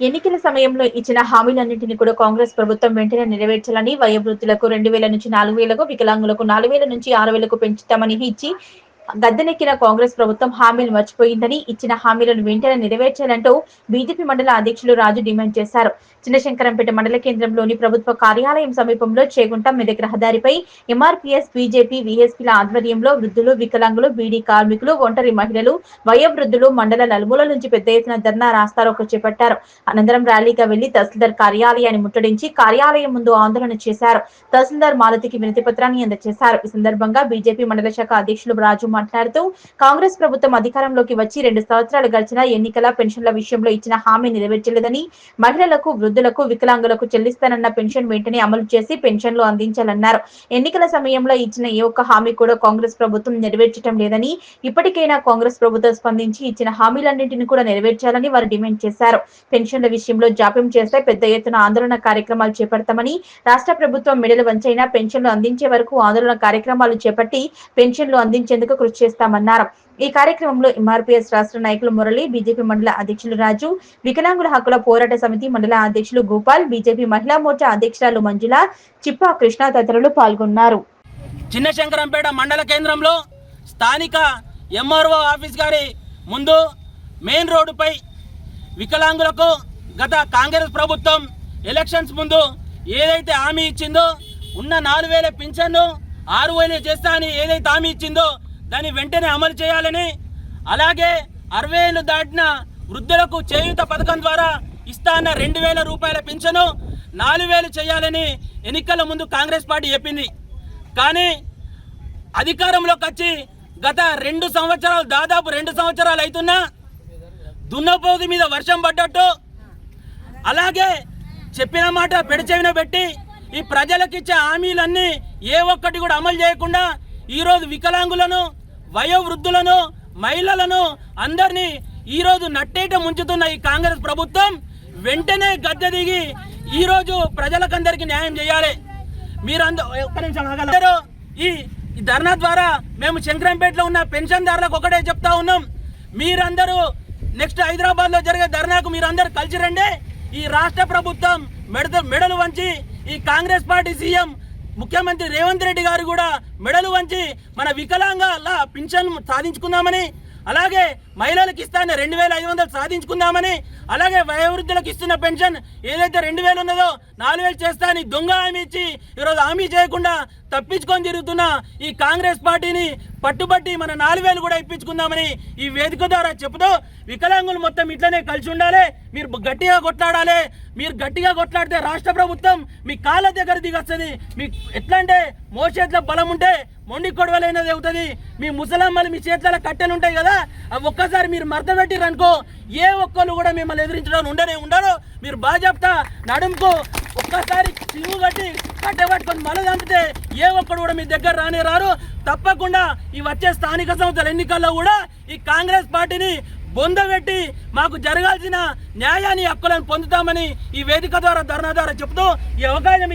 ఎన్నికల సమయంలో ఇచ్చిన హామీలన్నింటినీ కూడా కాంగ్రెస్ ప్రభుత్వం వెంటనే నెరవేర్చాలని, వయోవృద్ధులకు 2000 నుంచి 4000కు, వికలాంగులకు 4000 నుంచి 6000కు పెంచుతామని ఇచ్చి గద్దెనెక్కిన కాంగ్రెస్ ప్రభుత్వం హామీలు మర్చిపోయిందని, ఇచ్చిన హామీలను వెంటనే నెరవేర్చాలంటూ బీజేపీ మండల అధ్యక్షులు రాజు డిమాండ్ చేశారు. చిన్నశంకరంపేట మండల కేంద్రంలోని ప్రభుత్వ కార్యాలయం సమీపంలో చేగుంట మెదక్ రహదారిపై ఎంఆర్పీఎస్, బీజేపీ, వీఎస్పీల ఆధ్వర్యంలో వృద్ధులు, వికలాంగులు, బీడీ కార్మికులు, ఒంటరి మహిళలు, వయోవృద్ధులు మండల నలుమూల నుంచి పెద్ద ఎత్తున ధర్నా రాస్తారోకో చేపట్టారు. అనంతరం ర్యాలీగా వెళ్లి తహసీల్దార్ కార్యాలయాన్ని ముట్టడించి కార్యాలయం ముందు ఆందోళన చేశారు. తహసీల్దార్ మాలతికి వినతి పత్రాన్ని అందజేశారు. ఈ సందర్భంగా బీజేపీ మండల శాఖ అధ్యక్షులు రాజు మాట్లాడుతూ, కాంగ్రెస్ ప్రభుత్వం అధికారంలోకి వచ్చి 2 సంవత్సరాలు గడిచినా ఎన్నికల పెన్షన్ల విషయంలో ఇచ్చిన హామీ నెరవేర్చలేదని, మహిళలకు, వృద్ధులకు, వికలాంగులకు చెల్లిస్తానన్న పెన్షన్ వెంటనే అమలు చేసి పెన్షన్లు అందించాలన్నారు. ఎన్నికల సమయంలో ఇచ్చిన ఏ ఒక్క హామీ కూడా కాంగ్రెస్ ప్రభుత్వం నెరవేర్చడం లేదని, ఇప్పటికైనా కాంగ్రెస్ ప్రభుత్వం స్పందించి ఇచ్చిన హామీలన్నింటినీ కూడా నెరవేర్చాలని వారు డిమాండ్ చేశారు. పెన్షన్ల విషయంలో జాప్యం చేస్తే పెద్ద ఎత్తున ఆందోళన కార్యక్రమాలు చేపడతామని, రాష్ట్ర ప్రభుత్వం మెడలు వంచైనా పెన్షన్లు అందించే వరకు ఆందోళన కార్యక్రమాలు చేపట్టి పెన్షన్లు అందించేందుకు కృషి చేస్తామన్నారు. ఈ కార్యక్రమంలో ఎంఆర్పీఎస్ రాష్ట్ర నాయకులు మురళి, బీజేపీ మండల అధ్యక్షులు రాజు, వికలాంగుల హక్కుల పోరాట సమితి మండల అధ్యక్షులు గోపాల్, బీజేపీ మహిళా మోర్చా అధ్యక్షురాలు మంజుల, చిప్పా కృష్ణ తదితరులు పాల్గొన్నారు. చిన్నశంకరంపేట మండల కేంద్రంలో స్థానిక ఎంఆర్ఓ ఆఫీస్ గారి ముందు మెయిన్ రోడ్డుపై వికలాంగులకు గత కాంగ్రెస్ ప్రభుత్వం ఎలక్షన్స్ ముందు ఏదైతే హామీ ఇచ్చిందో, ఉన్న 4000 పింఛన్ను 6000 చేస్తా అని ఏదైతే హామీ ఇచ్చిందో దాన్ని వెంటనే అమలు చేయాలని, అలాగే 60 ఏళ్ళు దాటిన వృద్ధులకు చేయూత పథకం ద్వారా ఇస్తా అన్న 2000 రూపాయల పింఛను 4000 చేయాలని ఎన్నికల ముందు కాంగ్రెస్ పార్టీ చెప్పింది. కానీ అధికారంలోకి వచ్చి గత 2 సంవత్సరాలు, దాదాపు 2 సంవత్సరాలు అవుతున్నా దున్నపోతు మీద వర్షం పడ్డట్టు, అలాగే చెప్పిన మాట పెడచెవిన పెట్టి ఈ ప్రజలకు ఇచ్చే హామీలన్నీ ఏ ఒక్కటి కూడా అమలు చేయకుండా ఈరోజు వికలాంగులను, వయోవృద్ధులను, మహిళలను అందరినీ ఈరోజు నట్టేట ముంచుతున్న ఈ కాంగ్రెస్ ప్రభుత్వం వెంటనే గద్దె దిగి ఈరోజు ప్రజలకందరికీ న్యాయం చేయాలి. మీరందరూ ఈ ధర్నా ద్వారా మేము శంకరంపేటలో ఉన్న పెన్షన్దారులకు ఒకటే చెప్తా ఉన్నాం, మీరందరూ నెక్స్ట్ హైదరాబాద్లో జరిగే ధర్నాకు మీరందరూ కలిసి రండి. ఈ రాష్ట్ర ప్రభుత్వం మెడలు వంచి ఈ కాంగ్రెస్ పార్టీ సీఎం ముఖ్యమంత్రి రేవంత్ రెడ్డి గారు కూడా మెడలు వంచి మన వికలాంగాల పింఛన్ సాధించుకుందామని, అలాగే మహిళలకు ఇస్తానే 2500 సాధించుకుందామని, అలాగే వయోవృద్ధులకు ఇస్తున్న పెన్షన్ ఏదైతే 2000 ఉన్నదో 4000 చేస్తా అని దొంగ హామీ ఇచ్చి ఈరోజు హామీ చేయకుండా తప్పించుకొని తిరుగుతున్న ఈ కాంగ్రెస్ పార్టీని పట్టుబట్టి మన 4000 కూడా ఇప్పించుకుందామని ఈ వేదిక ద్వారా చెబుతూ, వికలాంగులు మొత్తం ఇట్లనే కలిసి ఉండాలి. మీరు గట్టిగా కొట్లాడాలి. మీరు గట్టిగా కొట్లాడితే రాష్ట్ర ప్రభుత్వం మీ కాళ్ళ దగ్గర దిగొస్తుంది. మీకు ఎట్లా అంటే మోచేతిలో బలం ఉంటే మొండి కొడవలైనది అవుతుంది. మీ ముసలమ్మలు మీ చేతుల కట్టెలు ఉంటాయి కదా, అవి ఒక్కసారి మీరు మర్ద పెట్టిరనుకో ఏ ఒక్కరు కూడా మిమ్మల్ని ఎదిరించడం ఉండరు. మీరు బాజాప్తా నడుముకు ఒక్కసారి చిరువు కట్టి కట్టెపట్టుకొని మళ్ళీ చంపితే ఏ ఒక్కడు కూడా మీ దగ్గర రారు. తప్పకుండా ఈ వచ్చే స్థానిక సంస్థల ఎన్నికల్లో కూడా ఈ కాంగ్రెస్ పార్టీని బొందబెట్టి మాకు జరగాల్సిన న్యాయాన్ని, హక్కులను పొందుతామని ఈ వేదిక ద్వారా ధర్నా ద్వారా చెప్తూ ఈ అవకాశం